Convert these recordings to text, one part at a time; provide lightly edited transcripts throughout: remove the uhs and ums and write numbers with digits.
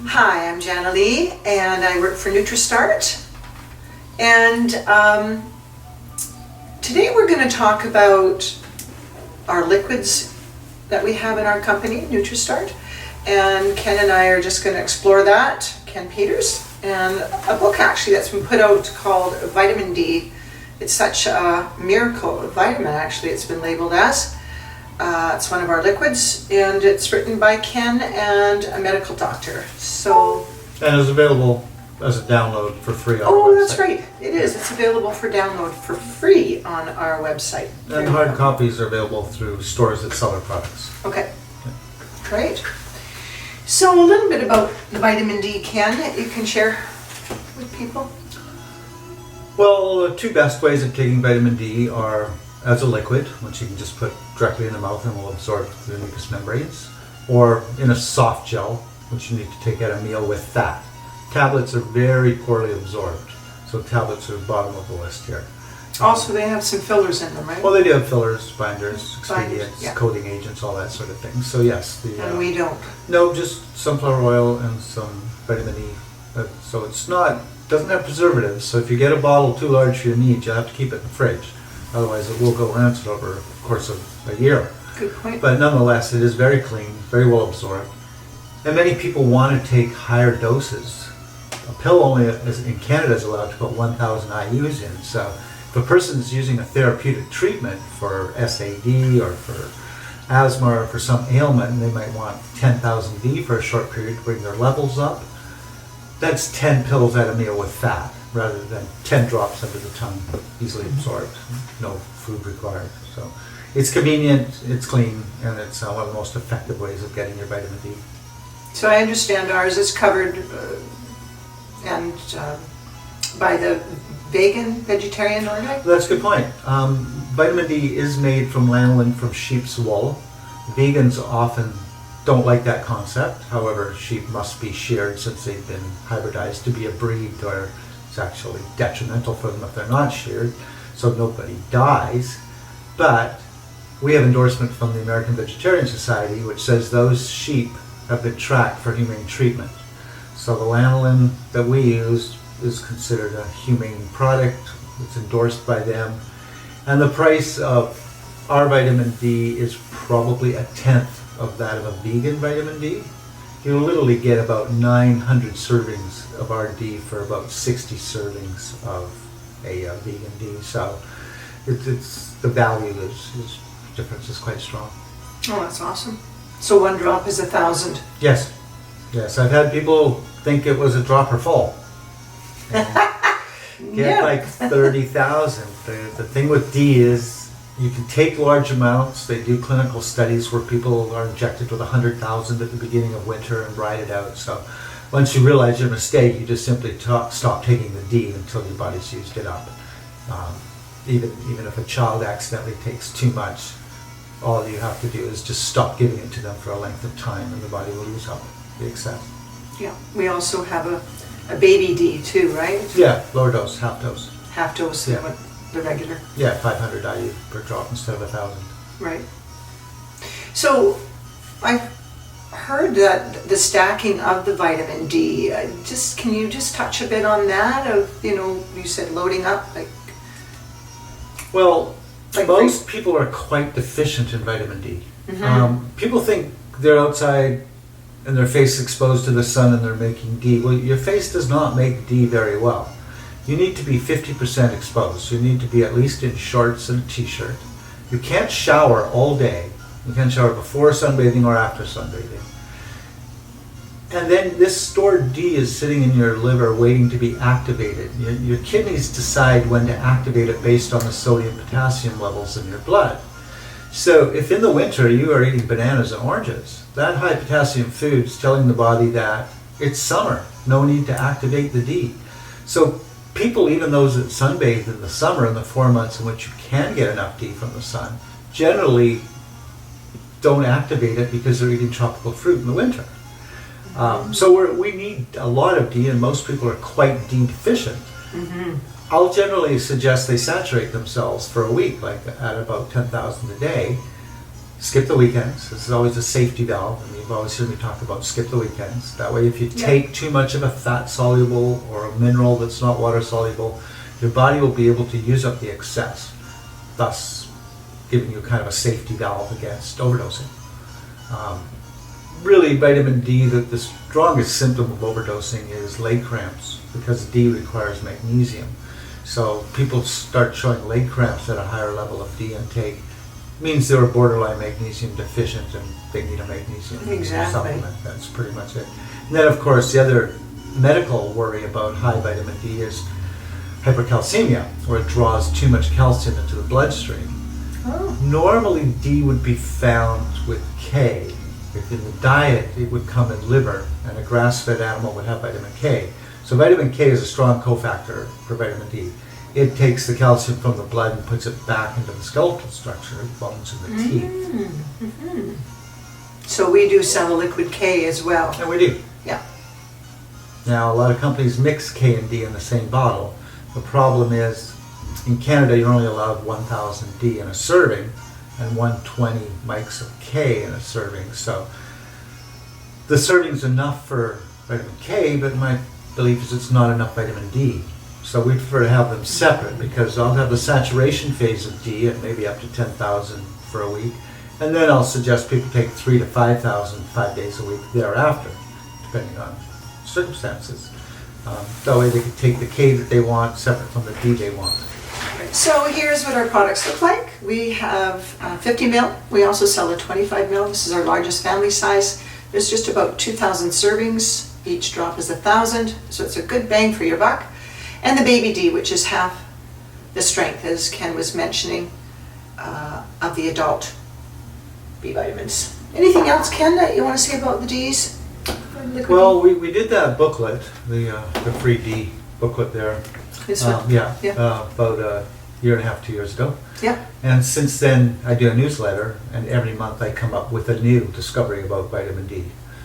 Hi, I'm Jana Lee, and I work for Nutristart. And today we're going to talk about our liquids that we have in our company, Nutristart. And Ken and I are just going to explore that, Ken Peters, and a book actually that's been put out called Vitamin D. It's such a miracle of vitamin, actually, it's been labeled as. It's one of our liquids, and it's written by Ken and a medical doctor. So, and it's available as a download for free on our oh, website. that's right. It is. It's available for download for free on our website. And hard copies are available through stores that sell our products. Okay, great. So a little bit about the vitamin D, Ken, that you can share with people. Well, the two best ways of taking vitamin D are as a liquid, which you can just put directly in the mouth and will absorb through the mucous membranes, or in a soft gel, which you need to take at a meal with fat. Tablets are very poorly absorbed, so tablets are bottom of the list here. Also, they have some fillers in them, right? Well, they do have fillers, binders, Binders, exfoliants, yeah. coating agents, all that sort of thing. So yes, And we don't. no, just sunflower oil and some vitamin E. So it's not, doesn't have preservatives. So if you get a bottle too large for your needs, you'll have to keep it in the fridge. Otherwise, it will go rancid over the course of a year. Good point. But nonetheless, it is very clean, very well absorbed. And many people want to take higher doses. A pill only in Canada is allowed to put 1,000 IUs in. So if a person is using a therapeutic treatment for SAD or for asthma or for some ailment, and they might want 10,000 D for a short period to bring their levels up, that's 10 pills at a meal with fat, rather than 10 drops under the tongue, easily absorbed, no food required. So it's convenient, it's clean, and it's one of the most effective ways of getting your vitamin D. So I understand ours is covered by the vegetarian order? That's a good point. Vitamin D is made from lanolin from sheep's wool. Vegans often don't like that concept. However, sheep must be sheared since they've been hybridized to be a breed, or it's actually detrimental for them if they're not sheared, so nobody dies. But we have endorsement from the American Vegetarian Society, which says those sheep have been tracked for humane treatment. So the lanolin that we use is considered a humane product. It's endorsed by them. And the price of our vitamin D is probably a tenth of that of a vegan vitamin D. You'll literally get about 900 servings of our D for about 60 servings of a vegan D. So it's the value is difference is quite strong. Oh, that's awesome. So one drop is 1,000. Yes, yes. I've had people think it was a drop or full. Get like 30,000. The thing with D is you can take large amounts. They do clinical studies where people are injected with 100,000 at the beginning of winter and ride it out. So once you realize your mistake, you just simply stop taking the D until your body's used it up. Even if a child accidentally takes too much, all you have to do is just stop giving it to them for a length of time and the body will use up the excess. Yeah, we also have a baby D too, right? Yeah, lower dose, half dose. Half dose Yeah. than what the regular. Yeah, 500 IU per drop instead of 1,000. Right. So I've heard that the stacking of the vitamin D, can you just touch a bit on that of, you said loading up, like. Well, Like most people are quite deficient in vitamin D. Mm-hmm. People think they're outside and their face is exposed to the sun and they're making D. Well, your face does not make D very well. You need to be 50% exposed. You need to be at least in shorts and a t-shirt. You can't shower all day. You can't shower before sunbathing or after sunbathing. And then this stored D is sitting in your liver waiting to be activated. Your kidneys decide when to activate it based on the sodium potassium levels in your blood. So if in the winter you are eating bananas and oranges, that high potassium food is telling the body that it's summer, no need to activate the D. So people, even those that sunbathe in the summer, in the 4 months in which you can get enough D from the sun, generally don't activate it because they're eating tropical fruit in the winter. So we need a lot of D, and most people are quite D deficient. Mm-hmm. I'll generally suggest they saturate themselves for a week, like at about 10,000 a day, skip the weekends. This is always a safety valve, and you've always heard me talk about skip the weekends. That way, if you take too much of a fat soluble or a mineral that's not water soluble, your body will be able to use up the excess, thus giving you kind of a safety valve against overdosing. Really, vitamin D, the strongest symptom of overdosing is leg cramps, because D requires magnesium. So people start showing leg cramps at a higher level of D intake, means they were borderline magnesium deficient and they need a magnesium supplement. That's pretty much it. And then, of course, the other medical worry about high vitamin D is hypercalcemia, where it draws too much calcium into the bloodstream. Oh. Normally, D would be found with K. If in the diet, it would come in liver, and a grass-fed animal would have vitamin K. So vitamin K is a strong cofactor for vitamin D. It takes the calcium from the blood and puts it back into the skeletal structure, bones and the teeth. Mm-hmm. So we do sell a liquid K as well. And we do. Yeah. Now, a lot of companies mix K and D in the same bottle. The problem is, in Canada, you're only allowed 1,000 D in a serving and 120 mics of K in a serving. So the serving's enough for vitamin K, but my belief is it's not enough vitamin D. So we prefer to have them separate, because I'll have the saturation phase of D at maybe up to 10,000 for a week, and then I'll suggest people take 3,000 to 5,000 5 days a week thereafter, depending on circumstances. That way they can take the K that they want separate from the D they want. So here's what our products look like. We have 50 ml. We also sell a 25 ml. This is our largest family size. There's just about 2,000 servings. Each drop is 1,000, so it's a good bang for your buck. And the baby D, which is half the strength, as Ken was mentioning, of the adult B vitamins. Anything else, Ken, that you want to say about the Ds? Well, we did that booklet, the free D booklet there. This one? About a year and a half, 2 years ago. Yeah. And since then, I do a newsletter, and every month I come up with a new discovery about vitamin D.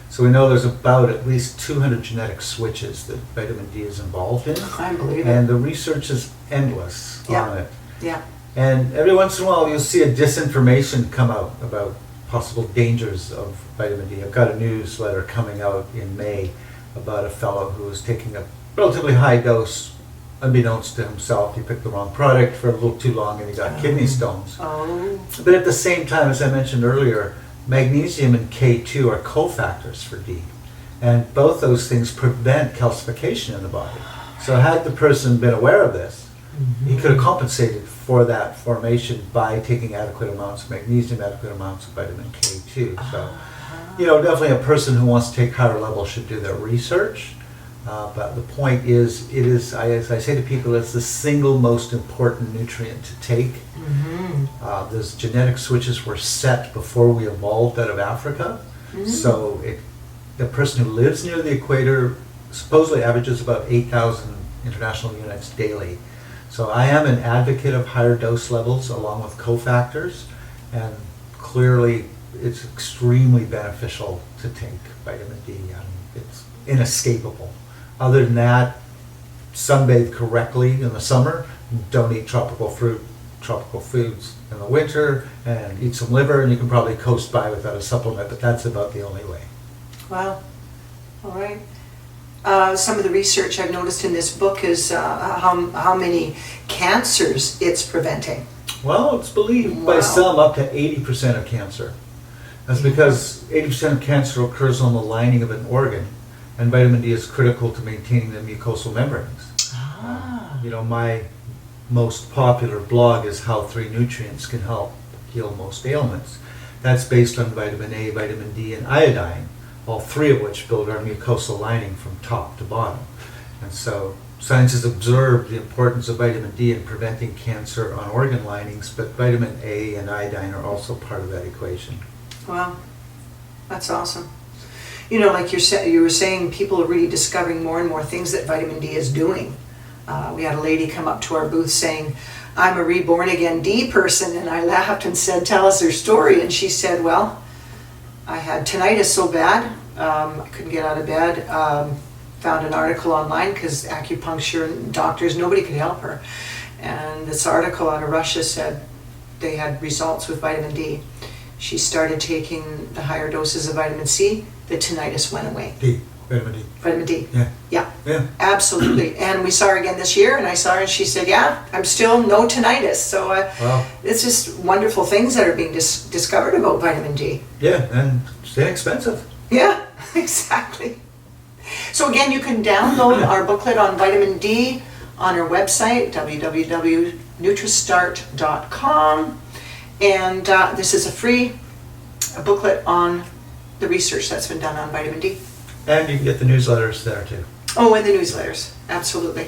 So we know there's about at least 200 genetic switches that vitamin D is involved in. I believe it. And the research is endless on it. Yeah. And every once in a while you'll see a disinformation come out about possible dangers of vitamin D. I've got a newsletter coming out in May about a fellow who was taking a relatively high dose. Unbeknownst to himself, he picked the wrong product for a little too long and he got kidney stones. Oh. But at the same time, as I mentioned earlier, magnesium and K2 are cofactors for D. And both those things prevent calcification in the body. So had the person been aware of this, he could have compensated for that formation by taking adequate amounts of magnesium, adequate amounts of vitamin K2. So, definitely a person who wants to take higher levels should do their research. But the point is, as I say to people, it's the single most important nutrient to take. Those genetic switches were set before we evolved out of Africa. So the person who lives near the equator supposedly averages about 8,000 international units daily. So I am an advocate of higher dose levels along with cofactors, and clearly it's extremely beneficial to take vitamin D. It's inescapable. Other than that, sunbathe correctly in the summer, don't eat tropical fruit, tropical foods in the winter, and eat some liver, and you can probably coast by without a supplement, but that's about the only way. Wow. All right. Some of the research I've noticed in this book is how many cancers it's preventing. Well, it's believed by some up to 80% of cancer. That's because 80% of cancer occurs on the lining of an organ, and vitamin D is critical to maintaining the mucosal membranes. My most popular blog is How 3 Nutrients Can Help Heal Most Ailments. That's based on vitamin A, vitamin D, and iodine, all three of which build our mucosal lining from top to bottom. And so science has observed the importance of vitamin D in preventing cancer on organ linings, but vitamin A and iodine are also part of that equation. Wow, that's awesome. Like you were saying, people are really discovering more and more things that vitamin D is doing. We had a lady come up to our booth saying, I'm a reborn again D person, and I laughed and said, tell us her story. And she said, well, I had tinnitus so bad, I couldn't get out of bed. Found an article online because acupuncture and doctors, nobody could help her. And this article out of Russia said they had results with vitamin D. she started taking the higher doses of vitamin C, the tinnitus went away. D, vitamin D. Vitamin D. Yeah. Yeah, Yeah. absolutely. And we saw her again this year, and I saw her and she said, yeah, I'm still no tinnitus. So Wow. it's just wonderful things that are being discovered about vitamin D. Yeah, and it's inexpensive. Yeah, exactly. So again, you can download our booklet on vitamin D on our website, www.nutristart.com. And this is a free booklet on the research that's been done on vitamin D. And you can get the newsletters there too. Oh, and the newsletters, absolutely.